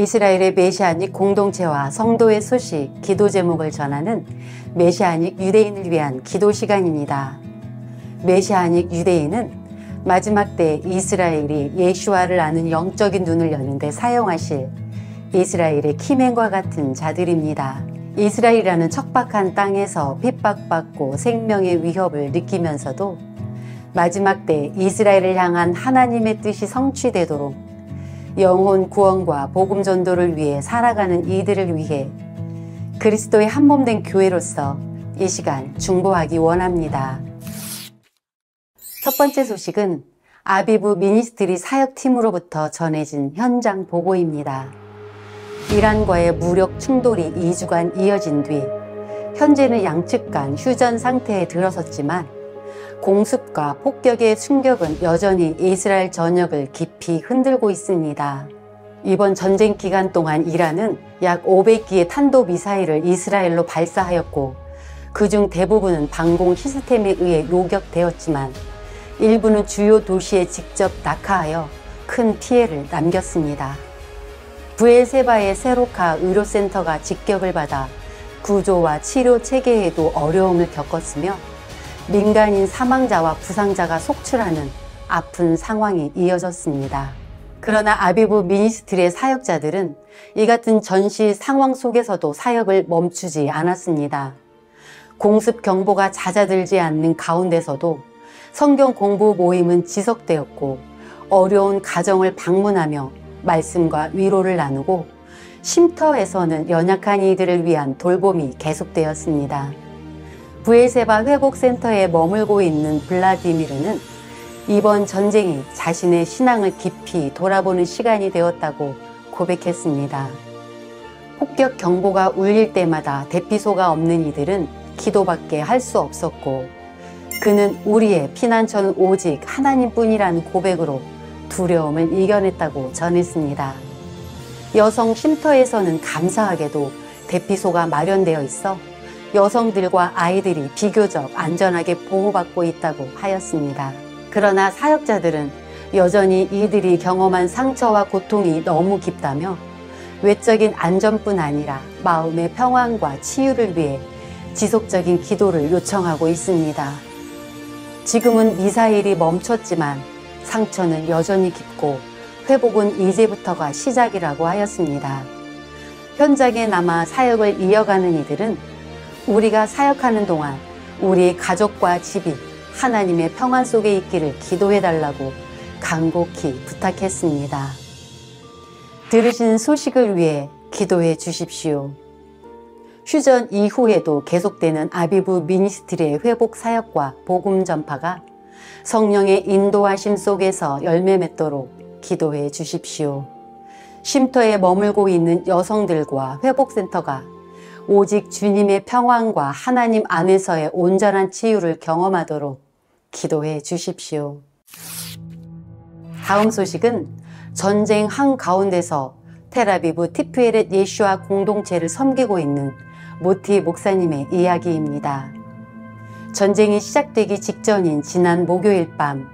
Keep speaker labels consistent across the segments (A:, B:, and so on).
A: 이스라엘의 메시아닉 공동체와 성도의 소식, 기도 제목을 전하는 메시아닉 유대인을 위한 기도 시간입니다. 메시아닉 유대인은 마지막 때 이스라엘이 예수와를 아는 영적인 눈을 여는 데 사용하실 이스라엘의 키맨과 같은 자들입니다. 이스라엘이라는 척박한 땅에서 핍박받고 생명의 위협을 느끼면서도 마지막 때 이스라엘을 향한 하나님의 뜻이 성취되도록 영혼 구원과 복음 전도를 위해 살아가는 이들을 위해 그리스도의 한몸된 교회로서 이 시간 중보하기 원합니다. 첫 번째 소식은 아비브 미니스트리 사역팀으로부터 전해진 현장 보고입니다. 이란과의 무력 충돌이 2주간 이어진 뒤 현재는 양측 간 휴전 상태에 들어섰지만 공습과 폭격의 충격은 여전히 이스라엘 전역을 깊이 흔들고 있습니다. 이번 전쟁 기간 동안 이란은 약 500기의 탄도미사일을 이스라엘로 발사하였고 그중 대부분은 방공 시스템에 의해 요격되었지만 일부는 주요 도시에 직접 낙하하여 큰 피해를 남겼습니다. 브엘세바의 세로카 의료센터가 직격을 받아 구조와 치료 체계에도 어려움을 겪었으며 민간인 사망자와 부상자가 속출하는 아픈 상황이 이어졌습니다. 그러나 아비브 미니스트리의 사역자들은 이 같은 전시 상황 속에서도 사역을 멈추지 않았습니다. 공습 경보가 잦아들지 않는 가운데서도 성경 공부 모임은 지속되었고 어려운 가정을 방문하며 말씀과 위로를 나누고 쉼터에서는 연약한 이들을 위한 돌봄이 계속되었습니다. 브엘세바 회복센터에 머물고 있는 블라디미르는 이번 전쟁이 자신의 신앙을 깊이 돌아보는 시간이 되었다고 고백했습니다. 폭격 경보가 울릴 때마다 대피소가 없는 이들은 기도밖에 할 수 없었고 그는 우리의 피난처는 오직 하나님뿐이라는 고백으로 두려움을 이겨냈다고 전했습니다. 여성 쉼터에서는 감사하게도 대피소가 마련되어 있어 여성들과 아이들이 비교적 안전하게 보호받고 있다고 하였습니다. 그러나 사역자들은 여전히 이들이 경험한 상처와 고통이 너무 깊다며 외적인 안전뿐 아니라 마음의 평안과 치유를 위해 지속적인 기도를 요청하고 있습니다. 지금은 미사일이 멈췄지만 상처는 여전히 깊고 회복은 이제부터가 시작이라고 하였습니다. 현장에 남아 사역을 이어가는 이들은 우리가 사역하는 동안 우리 가족과 집이 하나님의 평안 속에 있기를 기도해달라고 간곡히 부탁했습니다. 들으신 소식을 위해 기도해 주십시오. 휴전 이후에도 계속되는 아비브 미니스트리의 회복 사역과 복음 전파가 성령의 인도하심 속에서 열매 맺도록 기도해 주십시오. 쉼터에 머물고 있는 여성들과 회복센터가 오직 주님의 평안과 하나님 안에서의 온전한 치유를 경험하도록 기도해 주십시오. 다음 소식은 전쟁 한가운데서 텔아비브 티프에렛 예슈아 공동체를 섬기고 있는 모티 목사님의 이야기입니다. 전쟁이 시작되기 직전인 지난 목요일 밤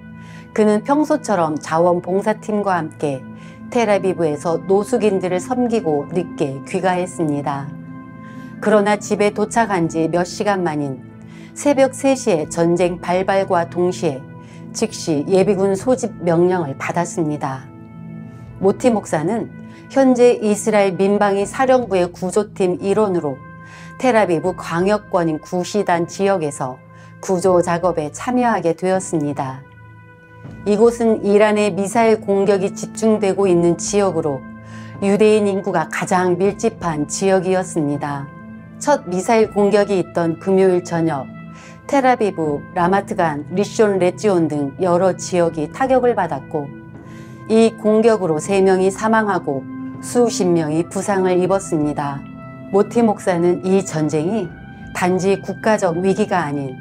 A: 그는 평소처럼 자원봉사팀과 함께 텔아비브에서 노숙인들을 섬기고 늦게 귀가했습니다. 그러나 집에 도착한 지 몇 시간 만인 새벽 3시에 전쟁 발발과 동시에 즉시 예비군 소집 명령을 받았습니다. 모티 목사는 현재 이스라엘 민방위 사령부의 구조팀 일원으로 텔아비브 광역권인 구시단 지역에서 구조 작업에 참여하게 되었습니다. 이곳은 이란의 미사일 공격이 집중되고 있는 지역으로 유대인 인구가 가장 밀집한 지역이었습니다. 첫 미사일 공격이 있던 금요일 저녁 텔아비브, 라마트간, 리숀 레지온 등 여러 지역이 타격을 받았고 이 공격으로 3명이 사망하고 수십 명이 부상을 입었습니다. 모티 목사는 이 전쟁이 단지 국가적 위기가 아닌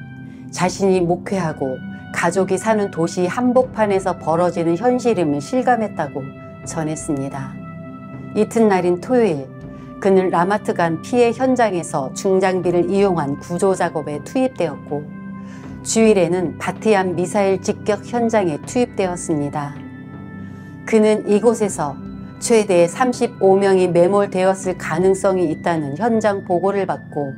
A: 자신이 목회하고 가족이 사는 도시 한복판에서 벌어지는 현실임을 실감했다고 전했습니다. 이튿날인 토요일 그는 라마트간 피해 현장에서 중장비를 이용한 구조 작업에 투입되었고 주일에는 바티암 미사일 직격 현장에 투입되었습니다. 그는 이곳에서 최대 35명이 매몰되었을 가능성이 있다는 현장 보고를 받고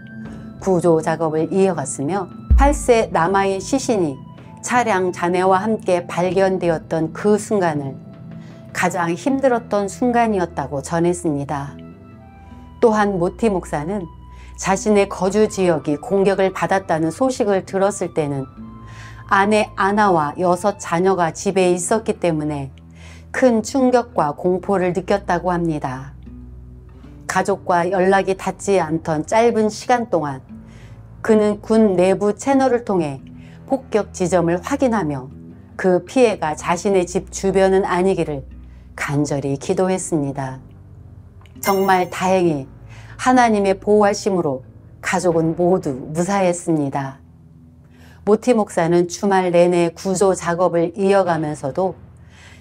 A: 구조 작업을 이어갔으며 8세 남아의 시신이 차량 잔해와 함께 발견되었던 그 순간을 가장 힘들었던 순간이었다고 전했습니다. 또한 모티 목사는 자신의 거주 지역이 공격을 받았다는 소식을 들었을 때는 아내 아나와 6 자녀가 집에 있었기 때문에 큰 충격과 공포를 느꼈다고 합니다. 가족과 연락이 닿지 않던 짧은 시간 동안 그는 군 내부 채널을 통해 폭격 지점을 확인하며 그 피해가 자신의 집 주변은 아니기를 간절히 기도했습니다. 정말 다행히 하나님의 보호하심으로 가족은 모두 무사했습니다. 모티 목사는 주말 내내 구조 작업을 이어가면서도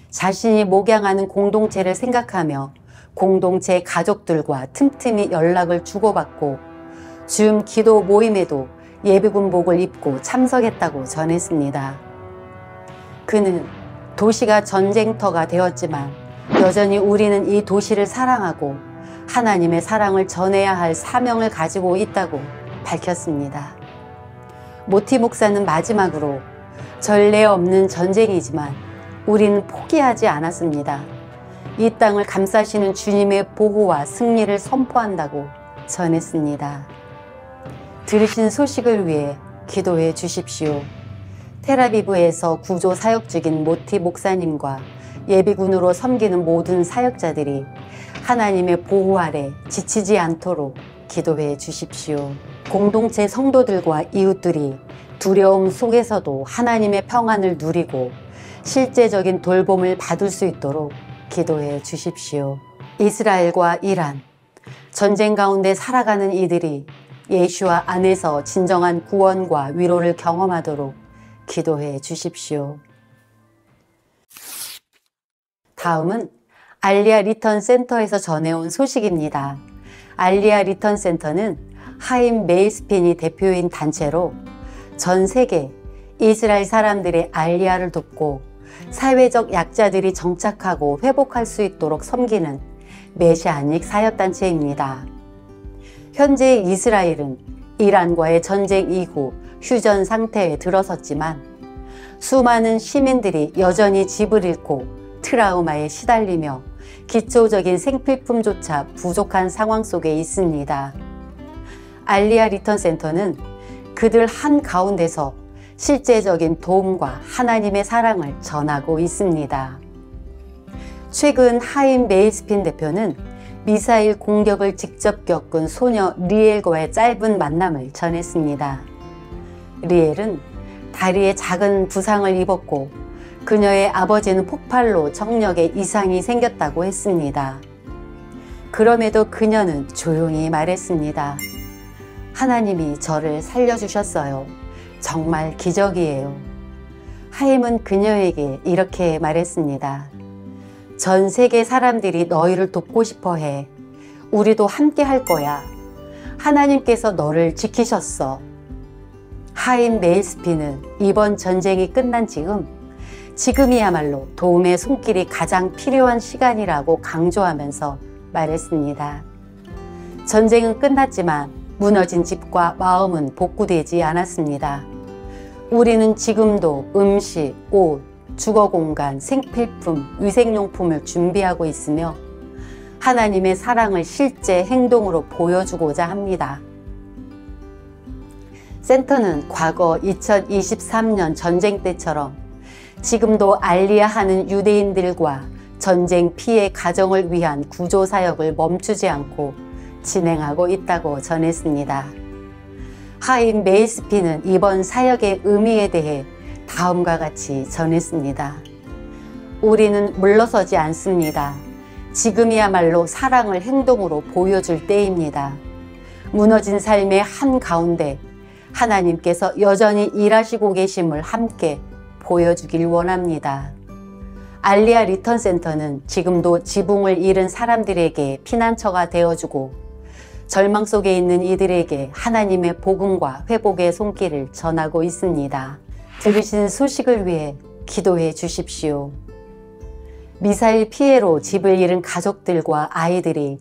A: 자신이 목양하는 공동체를 생각하며 공동체 가족들과 틈틈이 연락을 주고받고 줌 기도 모임에도 예비군복을 입고 참석했다고 전했습니다. 그는 도시가 전쟁터가 되었지만 여전히 우리는 이 도시를 사랑하고 하나님의 사랑을 전해야 할 사명을 가지고 있다고 밝혔습니다. 모티 목사는 마지막으로 전례 없는 전쟁이지만 우리는 포기하지 않았습니다. 이 땅을 감싸시는 주님의 보호와 승리를 선포한다고 전했습니다. 들으신 소식을 위해 기도해 주십시오. 텔아비브에서 구조 사역 중인 모티 목사님과 예비군으로 섬기는 모든 사역자들이 하나님의 보호 아래 지치지 않도록 기도해 주십시오. 공동체 성도들과 이웃들이 두려움 속에서도 하나님의 평안을 누리고 실제적인 돌봄을 받을 수 있도록 기도해 주십시오. 이스라엘과 이란, 전쟁 가운데 살아가는 이들이 예수와 안에서 진정한 구원과 위로를 경험하도록 기도해 주십시오. 다음은 알리아 리턴 센터에서 전해온 소식입니다. 알리아 리턴 센터는 하임 메이스핀이 대표인 단체로 전 세계 이스라엘 사람들의 알리아를 돕고 사회적 약자들이 정착하고 회복할 수 있도록 섬기는 메시아닉 사역단체입니다. 현재 이스라엘은 이란과의 전쟁 이후 휴전 상태에 들어섰지만 수많은 시민들이 여전히 집을 잃고 트라우마에 시달리며 기초적인 생필품조차 부족한 상황 속에 있습니다. 알리아 리턴 센터는 그들 한가운데서 실제적인 도움과 하나님의 사랑을 전하고 있습니다. 최근 하임 메이스핀 대표는 미사일 공격을 직접 겪은 소녀 리엘과의 짧은 만남을 전했습니다. 리엘은 다리에 작은 부상을 입었고 그녀의 아버지는 폭발로 정력에 이상이 생겼다고 했습니다. 그럼에도 그녀는 조용히 말했습니다. 하나님이 저를 살려주셨어요. 정말 기적이에요. 하임은 그녀에게 이렇게 말했습니다. 전 세계 사람들이 너희를 돕고 싶어 해. 우리도 함께 할 거야. 하나님께서 너를 지키셨어. 하임 메이스핀은 이번 전쟁이 끝난 지금이야말로 도움의 손길이 가장 필요한 시간이라고 강조하면서 말했습니다. 전쟁은 끝났지만 무너진 집과 마음은 복구되지 않았습니다. 우리는 지금도 음식, 옷, 주거 공간, 생필품, 위생용품을 준비하고 있으며 하나님의 사랑을 실제 행동으로 보여주고자 합니다. 센터는 과거 2023년 전쟁 때처럼 지금도 알리아하는 유대인들과 전쟁 피해 가정을 위한 구조 사역을 멈추지 않고 진행하고 있다고 전했습니다. 하임 메이스핀은 이번 사역의 의미에 대해 다음과 같이 전했습니다. 우리는 물러서지 않습니다. 지금이야말로 사랑을 행동으로 보여줄 때입니다. 무너진 삶의 한가운데 하나님께서 여전히 일하시고 계심을 함께 보여주길 원합니다. 알리아 리턴 센터는 지금도 지붕을 잃은 사람들에게 피난처가 되어주고 절망 속에 있는 이들에게 하나님의 복음과 회복의 손길을 전하고 있습니다. 들으신 소식을 위해 기도해 주십시오. 미사일 피해로 집을 잃은 가족들과 아이들이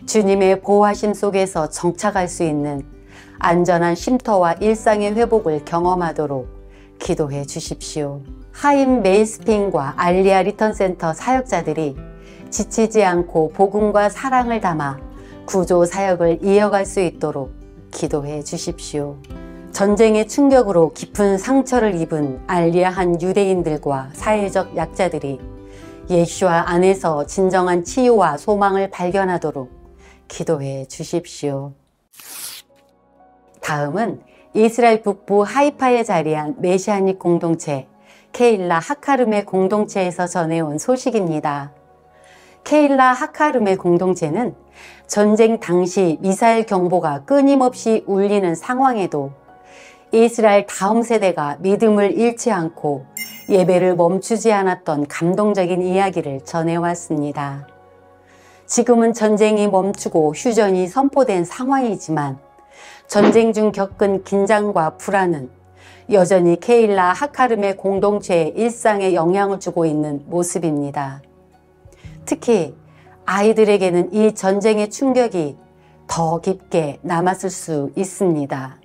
A: 주님의 보호하심 속에서 정착할 수 있는 안전한 쉼터와 일상의 회복을 경험하도록 기도해 주십시오. 하임 메이스핀과 알리아 리턴센터 사역자들이 지치지 않고 복음과 사랑을 담아 구조 사역을 이어갈 수 있도록 기도해 주십시오. 전쟁의 충격으로 깊은 상처를 입은 알리아 한 유대인들과 사회적 약자들이 예수와 안에서 진정한 치유와 소망을 발견하도록 기도해 주십시오. 다음은 이스라엘 북부 하이파에 자리한 메시아닉 공동체 케일라 하카름의 공동체에서 전해온 소식입니다. 케일라 하카름의 공동체는 전쟁 당시 미사일 경보가 끊임없이 울리는 상황에도 이스라엘 다음 세대가 믿음을 잃지 않고 예배를 멈추지 않았던 감동적인 이야기를 전해왔습니다. 지금은 전쟁이 멈추고 휴전이 선포된 상황이지만 전쟁 중 겪은 긴장과 불안은 여전히 케일라 하카름의 공동체의 일상에 영향을 주고 있는 모습입니다. 특히 아이들에게는 이 전쟁의 충격이 더 깊게 남았을 수 있습니다.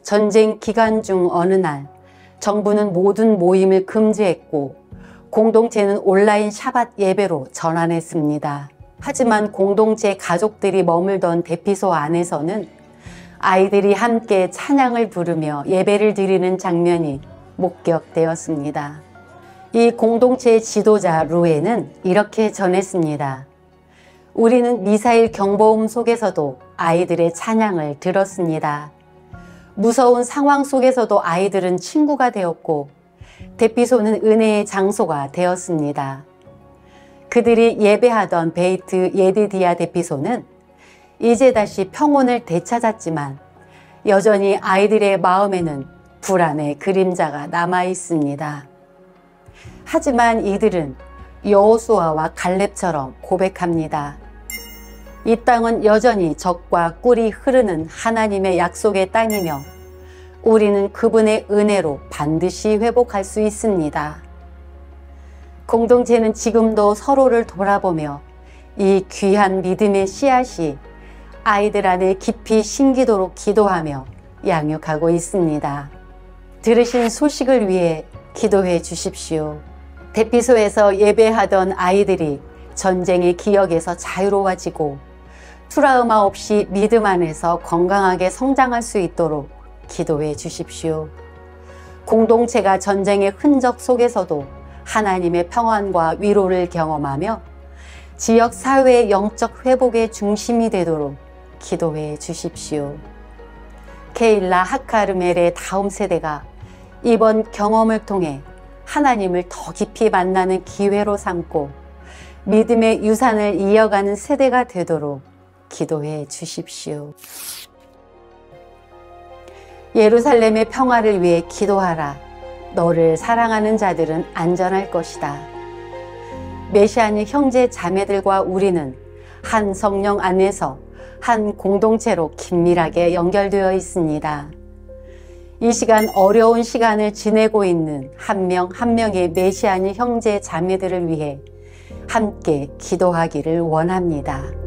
A: 전쟁 기간 중 어느 날 정부는 모든 모임을 금지했고 공동체는 온라인 샤밧 예배로 전환했습니다. 하지만 공동체 가족들이 머물던 대피소 안에서는 아이들이 함께 찬양을 부르며 예배를 드리는 장면이 목격되었습니다. 이 공동체의 지도자 루에는 이렇게 전했습니다. 우리는 미사일 경보음 속에서도 아이들의 찬양을 들었습니다. 무서운 상황 속에서도 아이들은 친구가 되었고 대피소는 은혜의 장소가 되었습니다. 그들이 예배하던 베이트 예디디아 대피소는 이제 다시 평온을 되찾았지만 여전히 아이들의 마음에는 불안의 그림자가 남아 있습니다. 하지만 이들은 여호수아와 갈렙처럼 고백합니다. 이 땅은 여전히 적과 꿀이 흐르는 하나님의 약속의 땅이며 우리는 그분의 은혜로 반드시 회복할 수 있습니다. 공동체는 지금도 서로를 돌아보며 이 귀한 믿음의 씨앗이 아이들 안에 깊이 심기도록 기도하며 양육하고 있습니다. 들으신 소식을 위해 기도해 주십시오. 대피소에서 예배하던 아이들이 전쟁의 기억에서 자유로워지고 트라우마 없이 믿음 안에서 건강하게 성장할 수 있도록 기도해 주십시오. 공동체가 전쟁의 흔적 속에서도 하나님의 평안과 위로를 경험하며 지역 사회의 영적 회복의 중심이 되도록 기도해 주십시오. 케일라 하카르멜의 다음 세대가 이번 경험을 통해 하나님을 더 깊이 만나는 기회로 삼고 믿음의 유산을 이어가는 세대가 되도록 기도해 주십시오. 예루살렘의 평화를 위해 기도하라. 너를 사랑하는 자들은 안전할 것이다. 메시아닉 형제 자매들과 우리는 한 성령 안에서 한 공동체로 긴밀하게 연결되어 있습니다. 이 시간 어려운 시간을 지내고 있는 한 명 한 명의 메시아닉 형제 자매들을 위해 함께 기도하기를 원합니다.